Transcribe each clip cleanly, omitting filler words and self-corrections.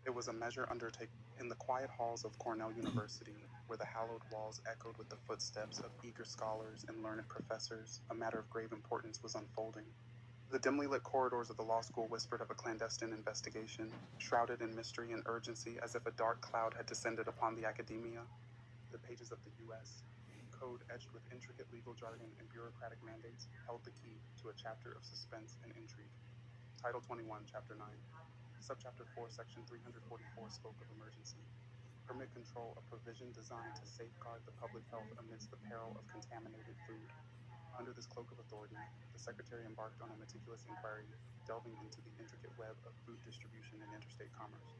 It was a measure undertaken in the quiet halls of Cornell University, where the hallowed walls echoed with the footsteps of eager scholars and learned professors. A matter of grave importance was unfolding. The dimly lit corridors of the law school whispered of a clandestine investigation, shrouded in mystery and urgency as if a dark cloud had descended upon the academia. The pages of the U.S. Code etched with intricate legal jargon and bureaucratic mandates held the key to a chapter of suspense and intrigue. Title 21, Chapter 9. Subchapter 4, Section 344 spoke of emergency. Permit control, a provision designed to safeguard the public health amidst the peril of contaminated food. Under this cloak of authority, the Secretary embarked on a meticulous inquiry, delving into the intricate web of food distribution and interstate commerce.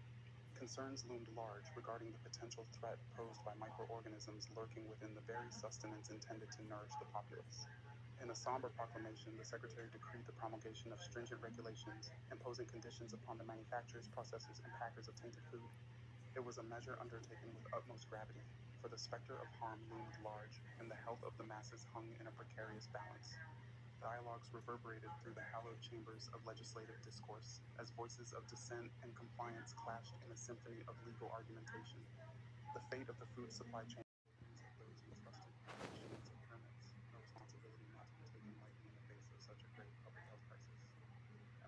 Concerns loomed large regarding the potential threat posed by microorganisms lurking within the very sustenance intended to nourish the populace. In a somber proclamation, the Secretary decreed the promulgation of stringent regulations, imposing conditions upon the manufacturers, processors, and packers of tainted food. It was a measure undertaken with utmost gravity, for the specter of harm loomed large, and the health of the masses hung in a precarious balance. Dialogues reverberated through the hallowed chambers of legislative discourse, as voices of dissent and compliance clashed in a symphony of legal argumentation. The fate of the food supply chain of those entrusted with the issuance of permits, a responsibility not to be taken lightly in the face of such a grave public health crisis.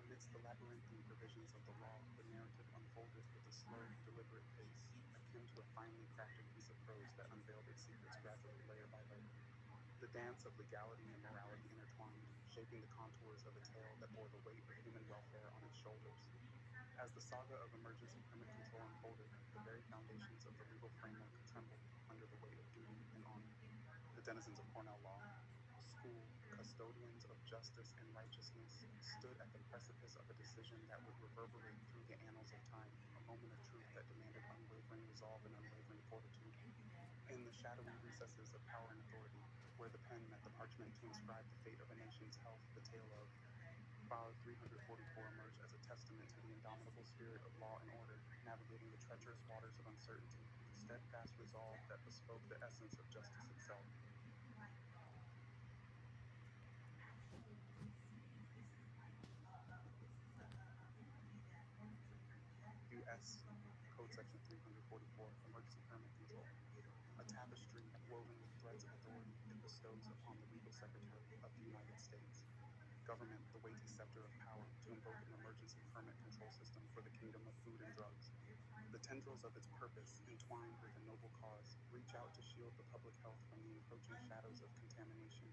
Amidst the labyrinthine provisions of the law, the narrative unfolded with a slow, deliberate pace, akin to a finely crafted piece of prose that unveiled its secrets gradually, layer by layer. The dance of legality and morality intertwined, shaping the contours of a tale that bore the weight of human welfare on its shoulders. As the saga of emergency permit control unfolded, the very foundations of the legal framework trembled under the weight of duty and honor. The denizens of Cornell law, school custodians of justice and righteousness, stood at the precipice of a decision that would reverberate through the annals of time, a moment of truth that demanded unwavering resolve and unwavering fortitude. In the shadowy recesses of power and authority, where the pen met the parchment to inscribe the fate of a nation's health, the tale of File 344 emerged as a testament to the indomitable spirit of law and order, navigating the treacherous waters of uncertainty with a steadfast resolve that bespoke the essence of justice itself. U.S. Code Section 344, Emergency Permit Control. A tapestry woven with threads of authority it bestows upon the legal secretary of the United States. Government, the weighty scepter of power, to invoke an emergency permit control system for the kingdom of food and drugs. The tendrils of its purpose, entwined with a noble cause, reach out to shield the public health from the encroaching shadows of contamination.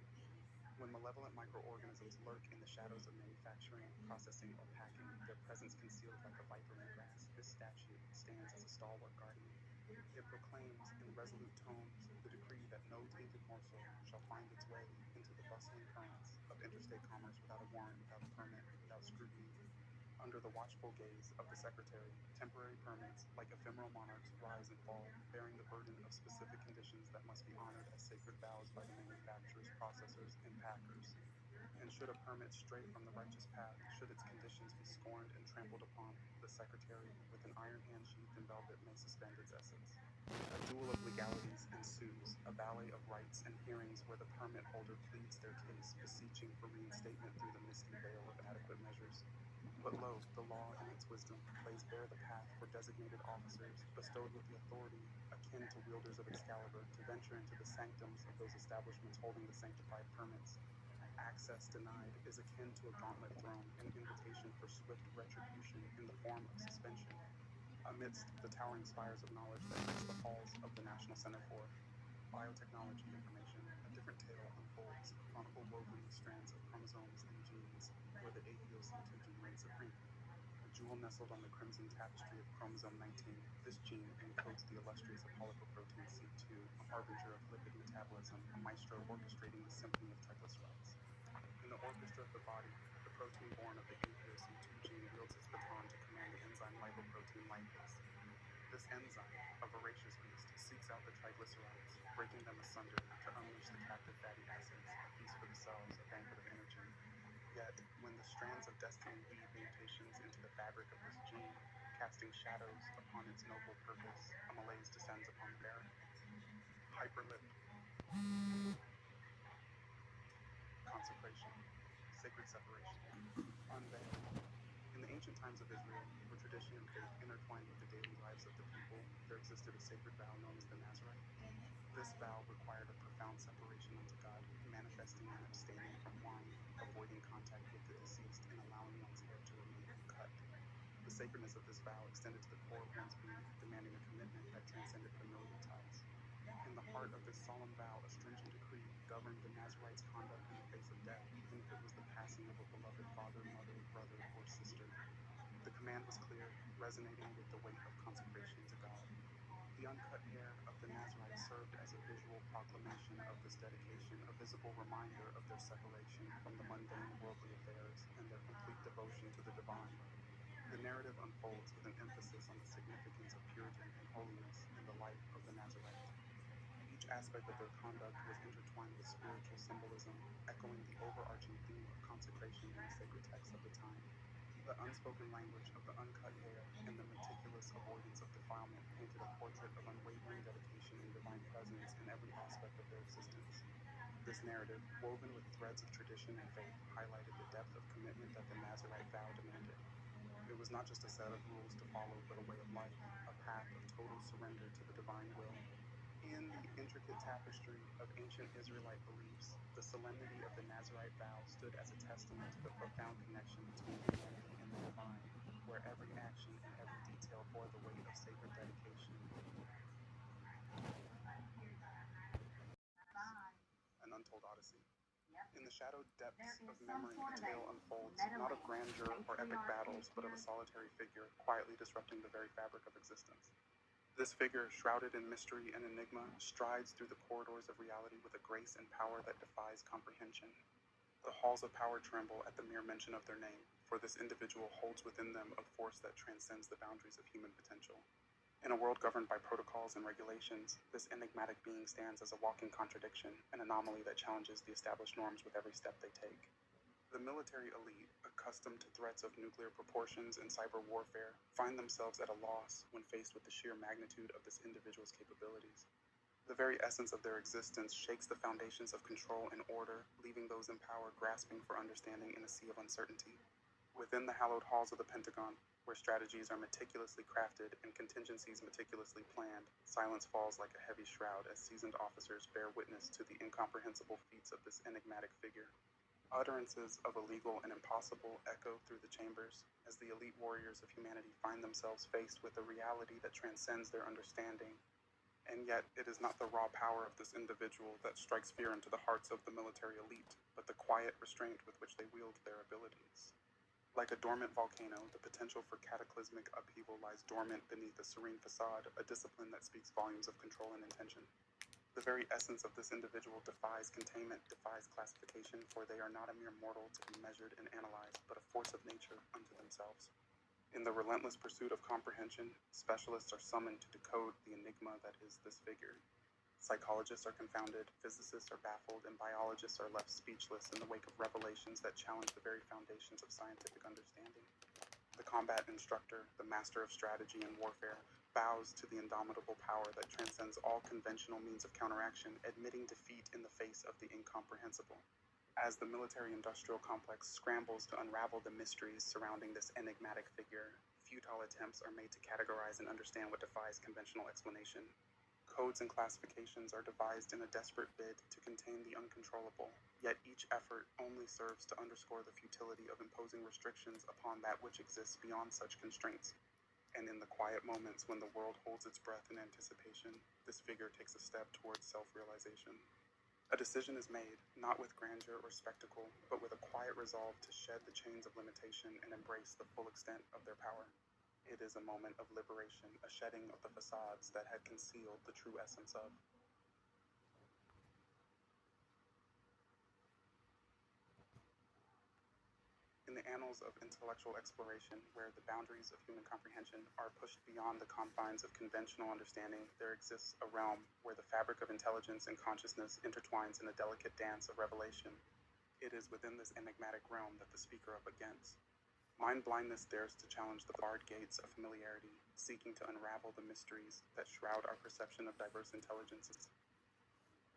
When malevolent microorganisms lurk in the shadows of manufacturing, processing, or packing, their presence concealed like a viper in grass, this statute stands as a stalwart guardian. It proclaims in resolute tones the decree that no tainted morsel shall find its way into the bustling currents of interstate commerce without a warrant, without a permit, without scrutiny. Under the watchful gaze of the Secretary, temporary permits, like ephemeral monarchs, rise and fall, bearing the burden of specific conditions that must be honored as sacred vows by the manufacturers, processors, and packers. And should a permit stray from the righteous path, should its conditions be scorned and trampled upon, the Secretary, with an iron hand sheathed in velvet, may suspend its essence. A duel of legalities ensues, a ballet of rights and hearings where the permit holder pleads their case, beseeching for reinstatement through the misty veil of adequate measures. But lo, the law in its wisdom lays bare the path for designated officers, bestowed with the authority akin to wielders of Excalibur, to venture into the sanctums of those establishments holding the sanctified permits. Access denied is akin to a gauntlet thrown, an invitation for swift retribution in the form of suspension. Amidst the towering spires of knowledge that grace the halls of the National Center for Biotechnology Information, a different tale unfolds, a chronicle woven with strands of chromosomes and genes, where the APOC2 gene reigns supreme. A jewel nestled on the crimson tapestry of chromosome 19, this gene encodes the illustrious apolipoprotein C2, a harbinger of lipid metabolism, a maestro orchestrating the symphony of triglycerides. In the orchestra of the body, the protein born of the APOC2 gene wields its baton to command the enzyme lipoprotein lipase. This enzyme, a voracious beast, seeks out the triglycerides, breaking them asunder to unleash the captive fatty acids, a feast for the cells, a banquet of energy. Yet, when the strands of destiny weave mutations into the fabric of this gene, casting shadows upon its noble purpose, a malaise descends upon the bearer. Hyperlip, consecration, sacred separation, unveiled. In the ancient times of Israel, where tradition and faith intertwined with the daily lives of the people, there existed a sacred vow known as the Nazarite. This vow required a profound separation unto God, manifesting in abstaining from wine, avoiding contact with the deceased, and allowing one's hair to remain uncut. The sacredness of this vow extended to the core of one's being, demanding a commitment that transcended familial ties. In the heart of this solemn vow, a stringent decree governed the Nazarite's conduct in the face of death, even if it was the passing of a beloved father, mother, brother, or sister. The command was clear, resonating with the weight of consecration to God. The uncut hair of the Nazarite served as a visual proclamation of this dedication, a visible reminder of their separation from the mundane worldly affairs and their complete devotion to the divine. The narrative unfolds with an emphasis on the significance of purity and holiness in the life of the Nazarite. Each aspect of their conduct was intertwined with spiritual symbolism, echoing the overarching theme of consecration in the sacred texts of the time. The unspoken language of the uncut hair and the meticulous avoidance of defilement painted a portrait of unwavering dedication and divine presence in every aspect of their existence. This narrative, woven with threads of tradition and faith, highlighted the depth of commitment that the Nazarite vow demanded. It was not just a set of rules to follow, but a way of life, a path of total surrender to the divine will. In the intricate tapestry of ancient Israelite beliefs, the solemnity of the Nazarite vow stood as a testament to the profound connection between humanity and the divine, where every action and every detail bore the weight of sacred dedication. An Untold Odyssey. In the shadowed depths of memory, a tale unfolds, not of grandeur or epic battles, but of a solitary figure, quietly disrupting the very fabric of existence. This figure, shrouded in mystery and enigma, strides through the corridors of reality with a grace and power that defies comprehension. The halls of power tremble at the mere mention of their name, for this individual holds within them a force that transcends the boundaries of human potential. In a world governed by protocols and regulations, this enigmatic being stands as a walking contradiction, an anomaly that challenges the established norms with every step they take. The military elite, accustomed to threats of nuclear proportions and cyber warfare, find themselves at a loss when faced with the sheer magnitude of this individual's capabilities. The very essence of their existence shakes the foundations of control and order, leaving those in power grasping for understanding in a sea of uncertainty. Within the hallowed halls of the Pentagon, where strategies are meticulously crafted and contingencies meticulously planned, silence falls like a heavy shroud as seasoned officers bear witness to the incomprehensible feats of this enigmatic figure. Utterances of illegal and impossible echo through the chambers as the elite warriors of humanity find themselves faced with a reality that transcends their understanding. And yet, it is not the raw power of this individual that strikes fear into the hearts of the military elite, but the quiet restraint with which they wield their abilities. Like a dormant volcano, the potential for cataclysmic upheaval lies dormant beneath a serene facade, a discipline that speaks volumes of control and intention. The very essence of this individual defies containment, defies classification, for they are not a mere mortal to be measured and analyzed, but a force of nature unto themselves. In the relentless pursuit of comprehension, specialists are summoned to decode the enigma that is this figure. Psychologists are confounded, physicists are baffled, and biologists are left speechless in the wake of revelations that challenge the very foundations of scientific understanding. The combat instructor, the master of strategy and warfare, bows to the indomitable power that transcends all conventional means of counteraction, admitting defeat in the face of the incomprehensible. As the military-industrial complex scrambles to unravel the mysteries surrounding this enigmatic figure, futile attempts are made to categorize and understand what defies conventional explanation. Codes and classifications are devised in a desperate bid to contain the uncontrollable, yet each effort only serves to underscore the futility of imposing restrictions upon that which exists beyond such constraints. And in the quiet moments when the world holds its breath in anticipation, this figure takes a step towards self-realization. A decision is made, not with grandeur or spectacle, but with a quiet resolve to shed the chains of limitation and embrace the full extent of their power. It is a moment of liberation, a shedding of the facades that had concealed the true essence of. In the annals of intellectual exploration, where the boundaries of human comprehension are pushed beyond the confines of conventional understanding, there exists a realm where the fabric of intelligence and consciousness intertwines in a delicate dance of revelation. It is within this enigmatic realm that the speaker up against. Mind blindness dares to challenge the barred gates of familiarity, seeking to unravel the mysteries that shroud our perception of diverse intelligences.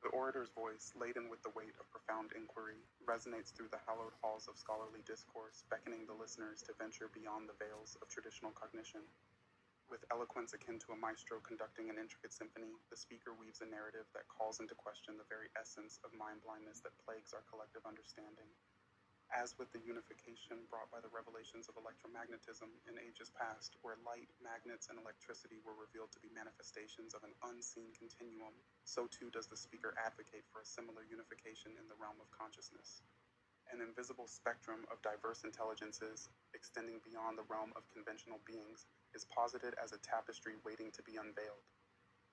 The orator's voice, laden with the weight of profound inquiry, resonates through the hallowed halls of scholarly discourse, beckoning the listeners to venture beyond the veils of traditional cognition. With eloquence akin to a maestro conducting an intricate symphony, the speaker weaves a narrative that calls into question the very essence of mind blindness that plagues our collective understanding. As with the unification brought by the revelations of electromagnetism in ages past, where light, magnets, and electricity were revealed to be manifestations of an unseen continuum, so too does the speaker advocate for a similar unification in the realm of consciousness. An invisible spectrum of diverse intelligences, extending beyond the realm of conventional beings, is posited as a tapestry waiting to be unveiled.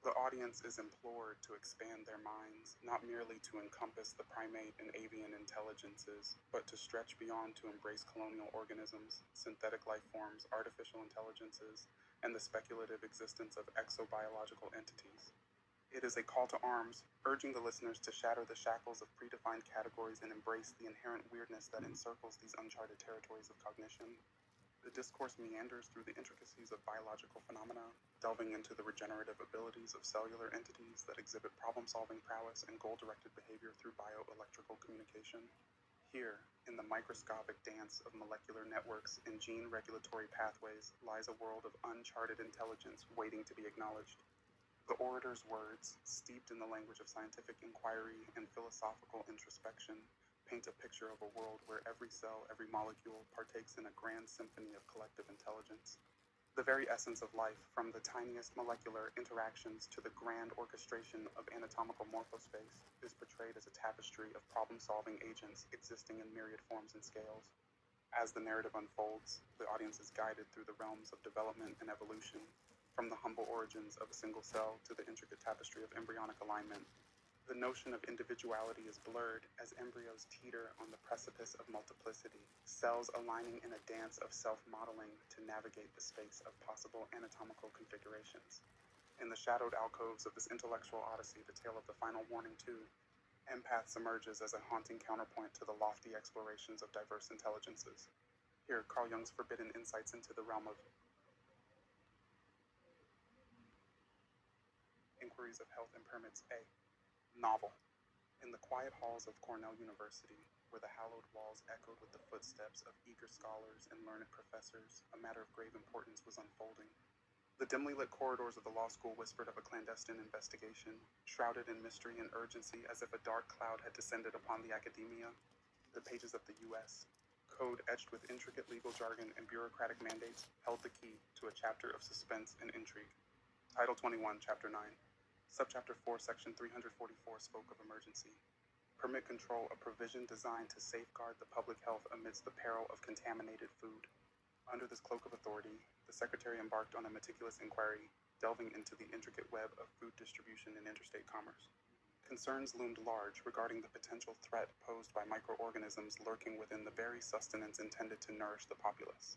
The audience is implored to expand their minds, not merely to encompass the primate and avian intelligences, but to stretch beyond to embrace colonial organisms, synthetic life forms, artificial intelligences, and the speculative existence of exobiological entities. It is a call to arms, urging the listeners to shatter the shackles of predefined categories and embrace the inherent weirdness that encircles these uncharted territories of cognition. The discourse meanders through the intricacies of biological phenomena, delving into the regenerative abilities of cellular entities that exhibit problem-solving prowess and goal-directed behavior through bioelectrical communication. Here, in the microscopic dance of molecular networks and gene regulatory pathways, lies a world of uncharted intelligence waiting to be acknowledged. The orator's words, steeped in the language of scientific inquiry and philosophical introspection, paint a picture of a world where every cell, every molecule partakes in a grand symphony of collective intelligence. The very essence of life, from the tiniest molecular interactions to the grand orchestration of anatomical morphospace, is portrayed as a tapestry of problem-solving agents existing in myriad forms and scales. As the narrative unfolds, the audience is guided through the realms of development and evolution, from the humble origins of a single cell to the intricate tapestry of embryonic alignment. The notion of individuality is blurred as embryos teeter on the precipice of multiplicity, cells aligning in a dance of self-modeling to navigate the space of possible anatomical configurations. In the shadowed alcoves of this intellectual odyssey, the tale of the final warning too, empaths emerges as a haunting counterpoint to the lofty explorations of diverse intelligences. Here, Carl Jung's forbidden insights into the realm of Inquiries of Health and Permits A. Novel. In the quiet halls of Cornell University, where the hallowed walls echoed with the footsteps of eager scholars and learned professors, a matter of grave importance was unfolding. The dimly lit corridors of the law school whispered of a clandestine investigation, shrouded in mystery and urgency as if a dark cloud had descended upon the academia. The pages of the U.S. Code etched with intricate legal jargon and bureaucratic mandates held the key to a chapter of suspense and intrigue. Title 21, Chapter 9. Subchapter 4, Section 344 spoke of emergency. Permit control, a provision designed to safeguard the public health amidst the peril of contaminated food. Under this cloak of authority, the Secretary embarked on a meticulous inquiry, delving into the intricate web of food distribution and interstate commerce. Concerns loomed large regarding the potential threat posed by microorganisms lurking within the very sustenance intended to nourish the populace.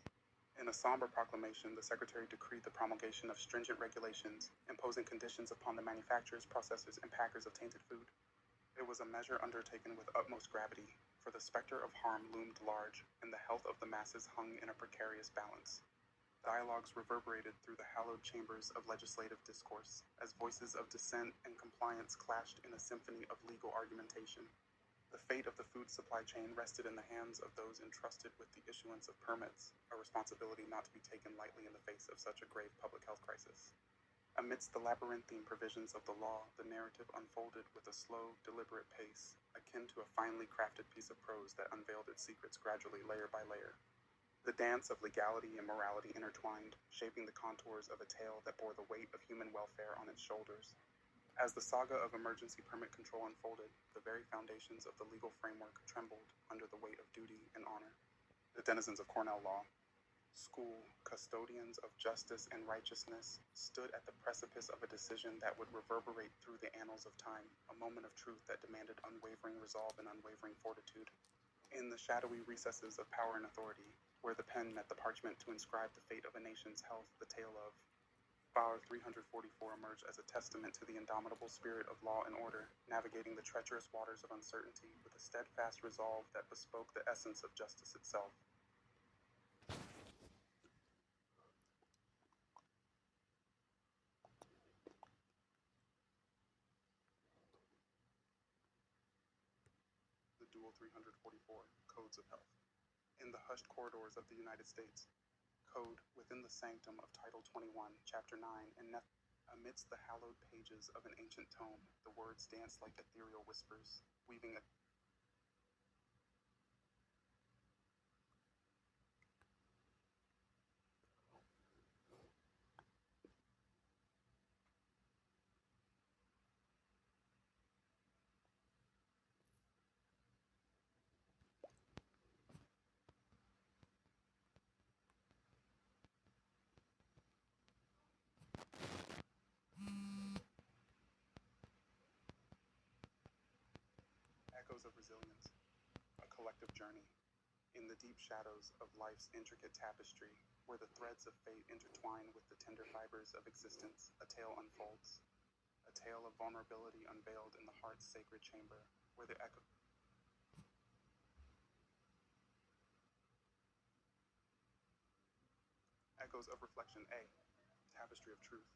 In a somber proclamation, the Secretary decreed the promulgation of stringent regulations, imposing conditions upon the manufacturers, processors, and packers of tainted food. It was a measure undertaken with utmost gravity, for the specter of harm loomed large, and the health of the masses hung in a precarious balance. Dialogues reverberated through the hallowed chambers of legislative discourse, as voices of dissent and compliance clashed in a symphony of legal argumentation. The fate of the food supply chain rested in the hands of those entrusted with the issuance of permits, a responsibility not to be taken lightly in the face of such a grave public health crisis. Amidst the labyrinthine provisions of the law, the narrative unfolded with a slow, deliberate pace, akin to a finely crafted piece of prose that unveiled its secrets gradually layer by layer. The dance of legality and morality intertwined, shaping the contours of a tale that bore the weight of human welfare on its shoulders. As the saga of emergency permit control unfolded, the very foundations of the legal framework trembled under the weight of duty and honor. The denizens of Cornell law, school, custodians of justice and righteousness, stood at the precipice of a decision that would reverberate through the annals of time, a moment of truth that demanded unwavering resolve and unwavering fortitude. In the shadowy recesses of power and authority, where the pen met the parchment to inscribe the fate of a nation's health, the tale of File 344 emerged as a testament to the indomitable spirit of law and order, navigating the treacherous waters of uncertainty with a steadfast resolve that bespoke the essence of justice itself. The Dual 344 Codes of Health. In the hushed corridors of the United States, Code within the sanctum of Title 21, Chapter 9, and amidst the hallowed pages of an ancient tome, the words dance like ethereal whispers, weaving echoes of resilience, a collective journey. In the deep shadows of life's intricate tapestry, where the threads of fate intertwine with the tender fibers of existence, a tale unfolds. A tale of vulnerability unveiled in the heart's sacred chamber, where the echoes of reflection. A tapestry of truth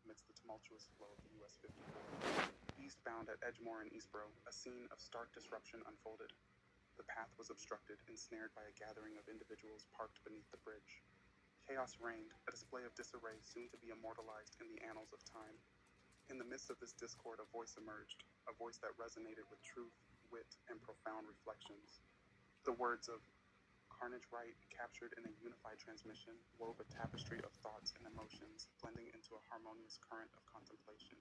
amidst the tumultuous flow of the US 54. Eastbound at Edgemoor and Eastboro, a scene of stark disruption unfolded. The path was obstructed, ensnared by a gathering of individuals parked beneath the bridge. Chaos reigned, a display of disarray soon to be immortalized in the annals of time. In the midst of this discord, a voice emerged, a voice that resonated with truth, wit, and profound reflections. The words of Carnage1nOnly, captured in a unified transmission, wove a tapestry of thoughts and emotions, blending into a harmonious current of contemplation.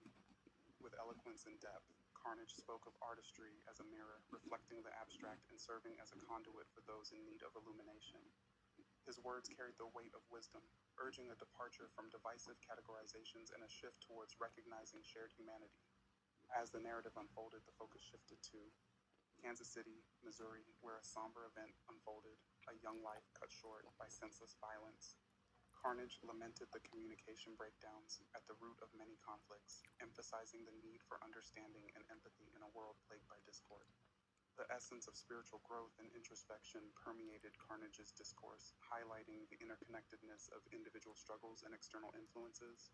With eloquence and depth, Carnage spoke of artistry as a mirror, reflecting the abstract and serving as a conduit for those in need of illumination. His words carried the weight of wisdom, urging a departure from divisive categorizations and a shift towards recognizing shared humanity. As the narrative unfolded, the focus shifted to Kansas City, Missouri, where a somber event unfolded, a young life cut short by senseless violence. Carnage lamented the communication breakdowns at the root of many conflicts, emphasizing the need for understanding and empathy in a world plagued by discord. The essence of spiritual growth and introspection permeated Carnage's discourse, highlighting the interconnectedness of individual struggles and external influences.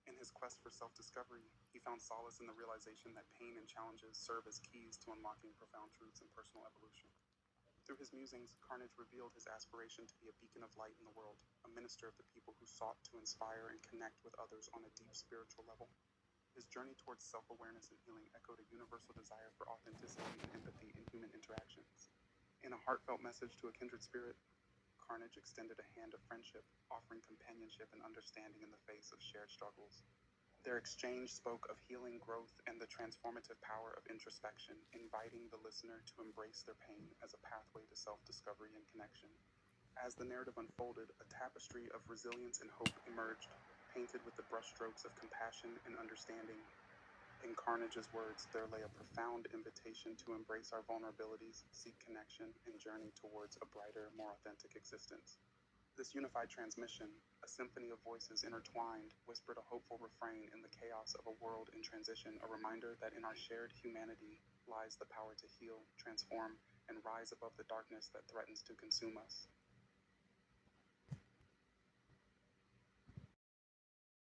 In his quest for self-discovery, he found solace in the realization that pain and challenges serve as keys to unlocking profound truths and personal evolution. Through his musings, Carnage revealed his aspiration to be a beacon of light in the world, a minister of the people who sought to inspire and connect with others on a deep spiritual level. His journey towards self-awareness and healing echoed a universal desire for authenticity and empathy in human interactions. In a heartfelt message to a kindred spirit, Carnage extended a hand of friendship, offering companionship and understanding in the face of shared struggles. Their exchange spoke of healing, growth, and the transformative power of introspection, inviting the listener to embrace their pain as a pathway to self-discovery and connection. As the narrative unfolded, a tapestry of resilience and hope emerged, painted with the brushstrokes of compassion and understanding. In Carnage's words, there lay a profound invitation to embrace our vulnerabilities, seek connection, and journey towards a brighter, more authentic existence. This unified transmission, a symphony of voices intertwined, whispered a hopeful refrain in the chaos of a world in transition, a reminder that in our shared humanity lies the power to heal, transform, and rise above the darkness that threatens to consume us.